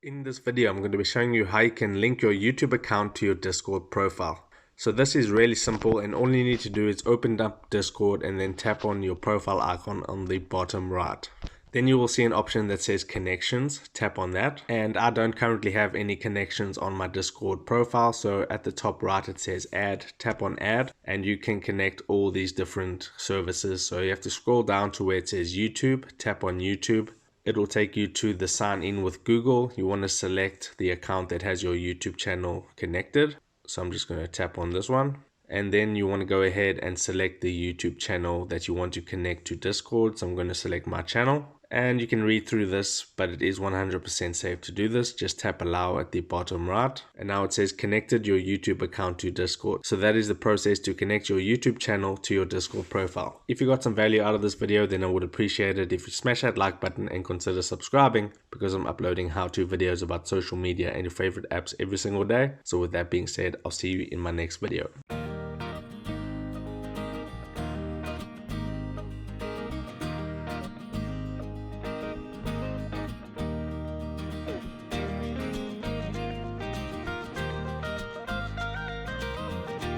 In this video, I'm going to be showing you how you can link your YouTube account to your Discord profile. So this is really simple, and all you need to do is open up Discord and then tap on your profile icon on the bottom right. Then you will see an option that says connections. Tap on that, and I don't currently have any connections on my Discord profile, so at the top right it says add. Tap on add and you can connect all these different services. So you have to scroll down to where it says YouTube. Tap on YouTube. It will take you to the sign in with Google. You want to select the account that has your YouTube channel connected. So I'm just going to tap on this one. And then you want to go ahead and select the YouTube channel that you want to connect to Discord. So I'm going to select my channel. And you can read through this, but it is 100% safe to do this. Just tap allow at the bottom right. And now it says connected your YouTube account to Discord. So that is the process to connect your YouTube channel to your Discord profile. If you got some value out of this video, then I would appreciate it if you smash that like button and consider subscribing, because I'm uploading how-to videos about social media and your favorite apps every single day. So with that being said, I'll see you in my next video.